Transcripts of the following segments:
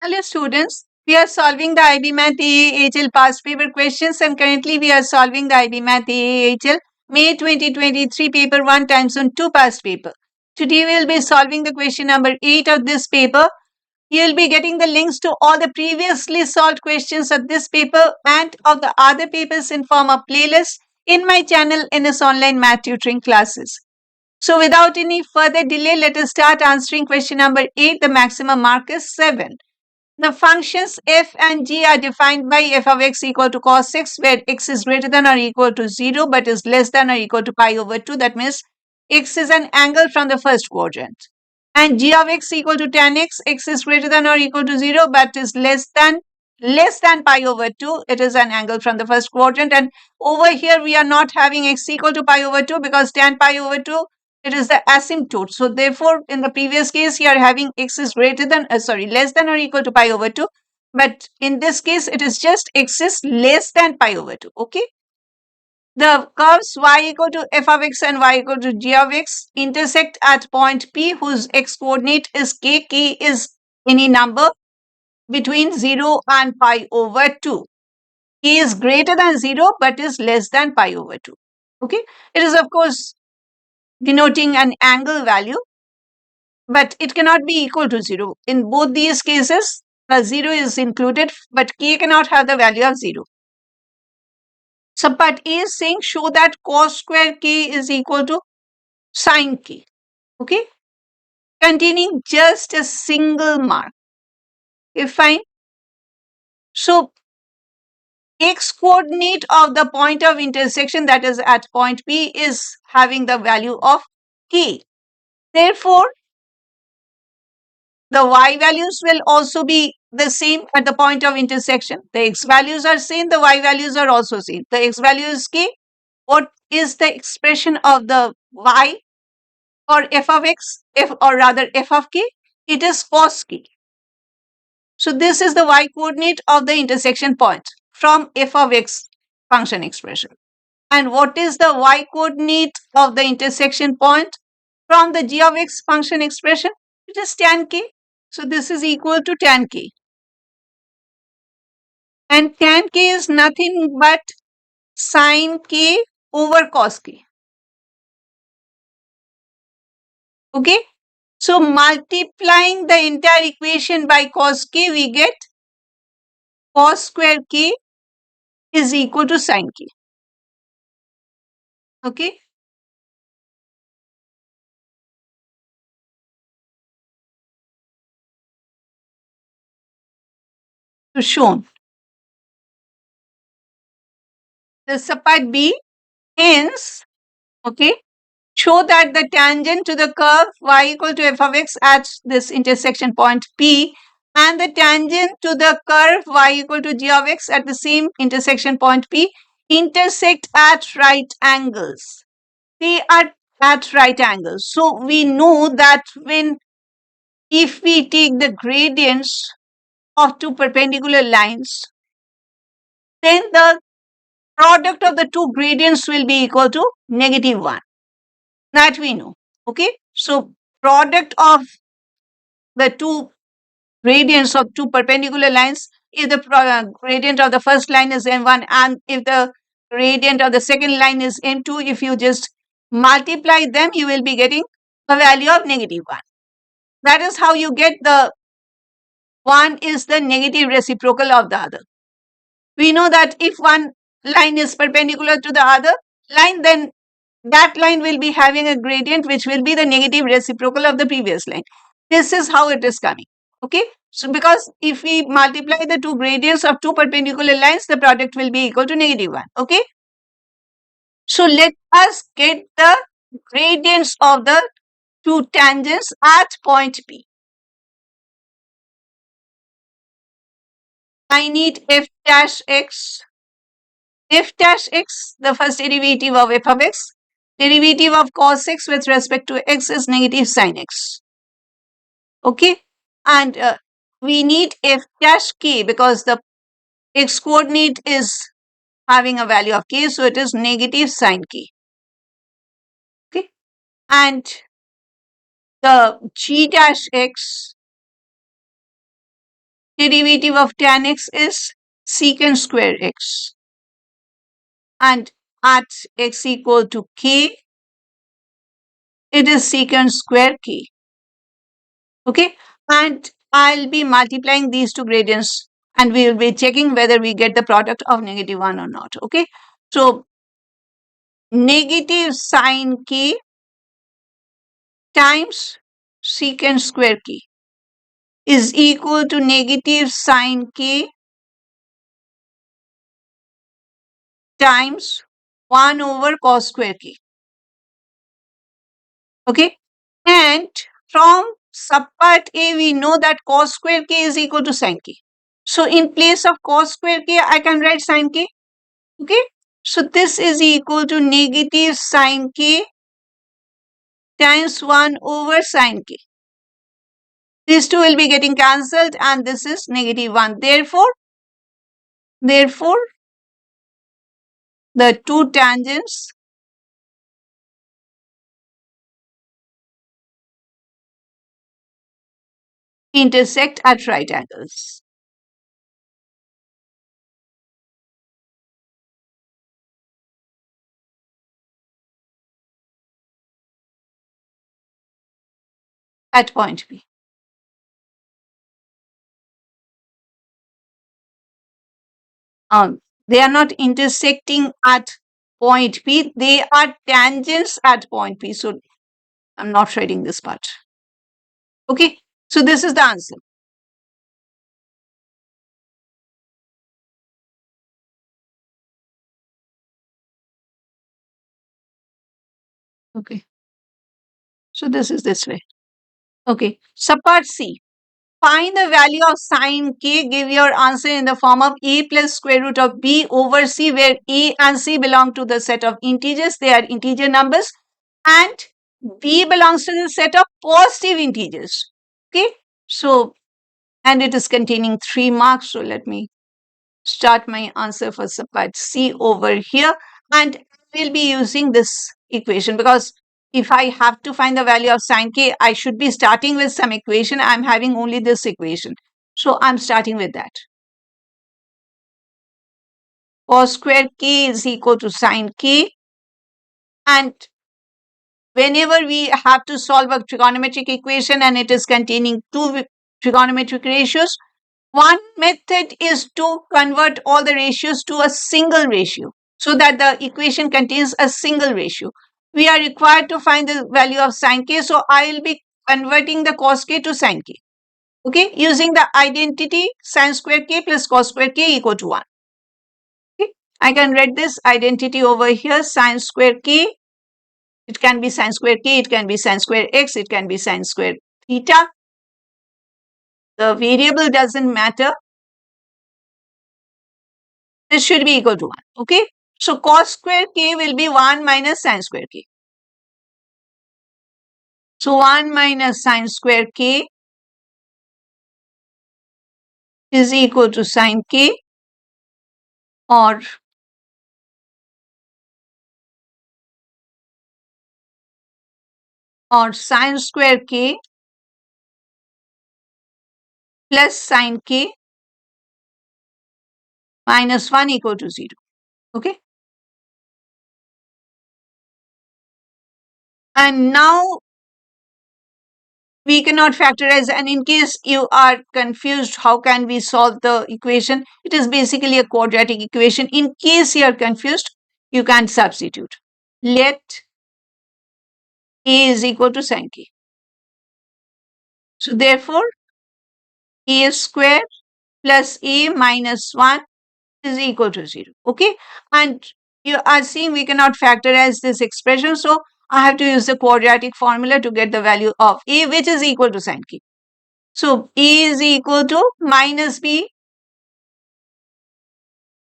Hello students, we are solving the IB Math AAHL past paper questions and currently we are solving the IB Math AAHL May 2023 paper 1 times on 2 past paper. Today we will be solving the question number 8 of this paper. You will be getting the links to all the previously solved questions of this paper and of the other papers in form of playlist in my channel NS Online Math Tutoring classes. So without any further delay, let us start answering question number 8. The maximum mark is 7. The functions f and g are defined by f of x equal to cos x, where x is greater than or equal to 0 but is less than or equal to pi over 2. That means x is an angle from the first quadrant. And g of x equal to tan x, x is greater than or equal to 0 but is less than pi over 2. It is an angle from the first quadrant. And over here we are not having x equal to pi over 2 because tan pi over 2, it is the asymptote. So therefore, in the previous case, you are having x is less than or equal to pi over 2. But in this case, it is just x is less than pi over 2. Okay. The curves y equal to f of x and y equal to g of x intersect at point P whose x coordinate is k. K is any number between 0 and pi over 2. K is greater than 0 but is less than pi over 2. Okay. It is of course denoting an angle value, but it cannot be equal to 0. In both these cases, a 0 is included, but k cannot have the value of 0. So part A is saying show that cos square k is equal to sin k. Okay. Containing just a single mark. Okay, fine. So x coordinate of the point of intersection, that is at point P, is having the value of k. Therefore, the y values will also be the same at the point of intersection. The x values are same, the y values are also same. The x value is k. What is the expression of the y or f of x, or rather f of k? It is cos k. So this is the y coordinate of the intersection point from f of x function expression. And what is the y coordinate of the intersection point from the g of x function expression? It is tan k. So this is equal to tan k. And tan k is nothing but sin k over cos k. Okay. So multiplying the entire equation by cos k, we get cos square k is equal to sin k. Okay. So shown. This is part B. Hence, okay, show that the tangent to the curve y equal to f of x at this intersection point P and the tangent to the curve y equal to g of x at the same intersection point P intersect at right angles. They are at right angles. So we know that if we take the gradients of two perpendicular lines, then the product of the two gradients will be equal to -1. That we know. Okay. So product of the two gradients of two perpendicular lines, if the gradient of the first line is m1 and if the gradient of the second line is m2, if you just multiply them, you will be getting a value of -1. That is how you get the one is the negative reciprocal of the other. We know that if one line is perpendicular to the other line, then that line will be having a gradient which will be the negative reciprocal of the previous line. This is how it is coming. Okay. So because if we multiply the two gradients of two perpendicular lines, the product will be equal to -1. Okay. So let us get the gradients of the two tangents at point P. I need f dash x. F dash x, the first derivative of f of x, derivative of cos x with respect to x is negative sin x. Okay. And we need f dash k because the x coordinate is having a value of k, so it is negative sin k. Okay. And the g dash x derivative of tan x is secant square x. And at x equal to k, it is secant square k. Okay, and I'll be multiplying these two gradients and we will be checking whether we get the product of -1 or not. Okay, so negative sine k times secant square k is equal to negative sine k times 1 over cos square k. Okay, and from subpart A, we know that cos square k is equal to sine k. So in place of cos square k, I can write sine k. Okay, so this is equal to negative sine k times 1 over sine k. These two will be getting cancelled and this is -1. Therefore, the two tangents intersect at right angles. At point B. They are not intersecting at point P, they are tangents at point P. So I'm not writing this part. Okay, so this is the answer. Okay, so this is this way. Okay, subpart C. Find the value of sine k. Give your answer in the form of a plus square root of b over c, where a and c belong to the set of integers. They are integer numbers. And b belongs to the set of positive integers. Okay, so, and it is containing 3 marks. So let me start my answer for subpart C over here. And we'll be using this equation because if I have to find the value of sine k, I should be starting with some equation. I'm having only this equation. So I'm starting with that. Cos square k is equal to sine k. And whenever we have to solve a trigonometric equation and it is containing two trigonometric ratios, one method is to convert all the ratios to a single ratio so that the equation contains a single ratio. We are required to find the value of sine k, so I will be converting the cos k to sine k. Okay, using the identity sine square k plus cos square k equal to 1. Okay, I can write this identity over here, sine square k. It can be sine square k, it can be sine square x, it can be sine square theta. The variable doesn't matter. This should be equal to 1. Okay, so cos square k will be 1 minus sine square k. So 1 minus sine square k is equal to sine k, or sine square k plus sine k minus 1 equal to 0. Okay. And now we cannot factorize, and in case you are confused how can we solve the equation, it is basically a quadratic equation. In case you are confused, you can substitute. Let a is equal to sine k. So therefore a square plus a minus 1 is equal to 0. Okay, and you are seeing we cannot factorize this expression, so I have to use the quadratic formula to get the value of a, which is equal to sine k. So a is equal to minus b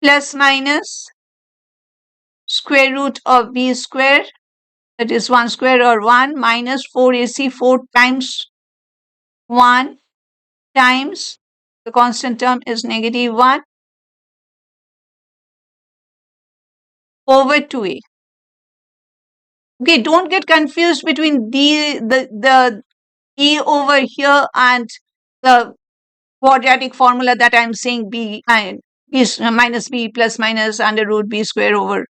plus minus square root of b square, that is 1 square, or 1 minus 4ac, 4 times 1 times the constant term is -1 over 2a. Okay, don't get confused between the a over here and the quadratic formula that I'm saying b is minus b plus minus under root b square over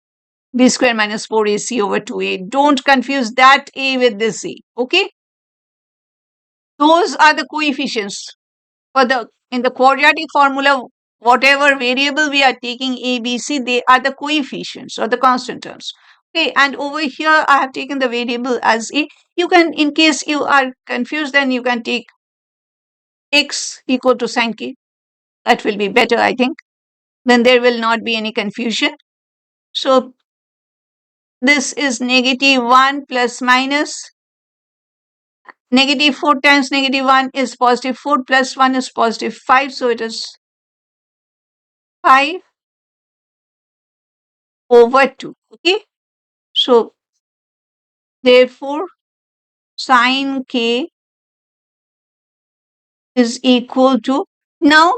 b square minus 4ac over 2a. Don't confuse that a with this a. Okay? Those are the coefficients. For the in the quadratic formula, whatever variable we are taking a, b, c, they are the coefficients or the constant terms. Okay, and over here I have taken the variable as a. You can, in case you are confused, then you can take x equal to sine k. That will be better, I think. Then there will not be any confusion. So this is negative 1 plus minus. Negative 4 times negative 1 is positive 4 plus 1 is positive 5. So it is 5 over 2. Okay. So therefore sine k is equal to, now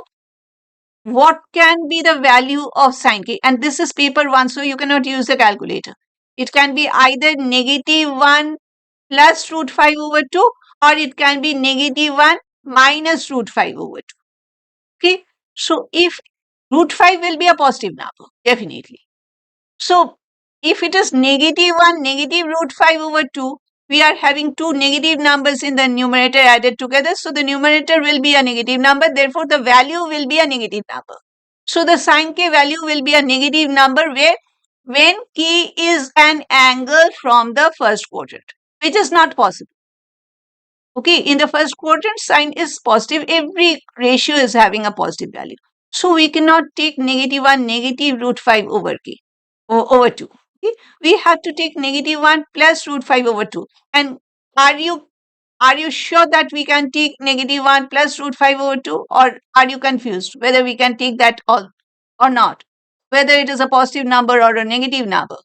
what can be the value of sine k? And this is paper 1, so you cannot use the calculator. It can be either negative 1 plus root 5 over 2, or it can be negative 1 minus root 5 over 2. Okay. So if root 5 will be a positive number, definitely. So if it is negative 1, negative root 5 over 2, we are having two negative numbers in the numerator added together. So the numerator will be a negative number. Therefore, the value will be a negative number. So the sine k value will be a negative number where when k is an angle from the first quadrant, which is not possible. Okay, in the first quadrant, sine is positive. Every ratio is having a positive value. So we cannot take negative 1, negative root 5 over k, over 2. Okay? We have to take negative 1 plus root 5 over 2. And are you sure that we can take negative 1 plus root 5 over 2? Or are you confused whether we can take that or not? Whether it is a positive number or a negative number?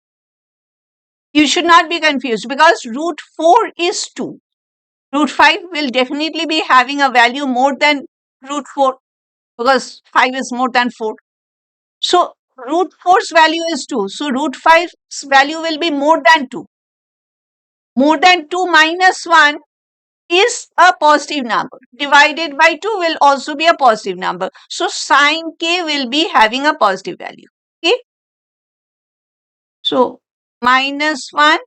You should not be confused because root 4 is 2. Root 5 will definitely be having a value more than root 4 because 5 is more than 4. So root 4's value is 2. So root 5's value will be more than 2. More than 2 minus 1 is a positive number. Divided by 2 will also be a positive number. So sine k will be having a positive value. Okay. So minus 1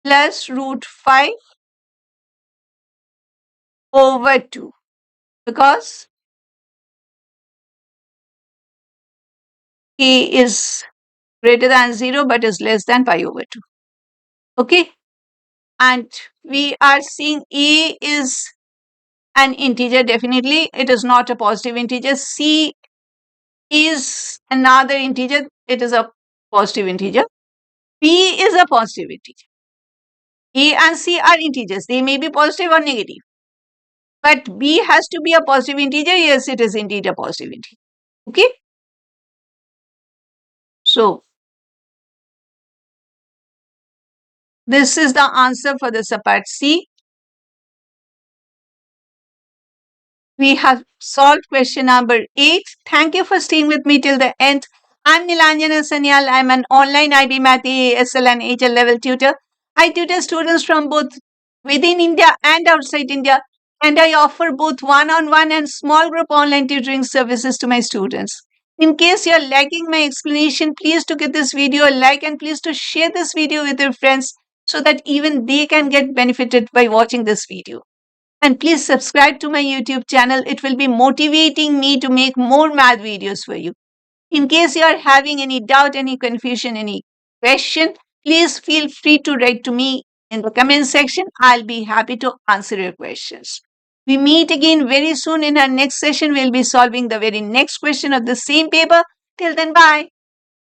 plus root 5 over 2 because k is greater than 0 but is less than pi over 2. Okay. And we are seeing a is an integer. Definitely it is not a positive integer. C is another integer. It is a positive integer. B is a positive integer. A and C are integers. They may be positive or negative. But B has to be a positive integer. Yes, it is indeed a positive integer. Okay. So this is the answer for the part C. We have solved question number 8. Thank you for staying with me till the end. I'm Nilanjana Sanyal. I'm an online IB Math ASL and HL level tutor. I tutor students from both within India and outside India, and I offer both one-on-one and small group online tutoring services to my students. In case you're liking my explanation, please to give this video a like and please to share this video with your friends so that even they can get benefited by watching this video. And please subscribe to my YouTube channel. It will be motivating me to make more math videos for you. In case you are having any doubt, any confusion, any question, please feel free to write to me in the comment section. I'll be happy to answer your questions. We meet again very soon in our next session. We'll be solving the very next question of the same paper. Till then, bye.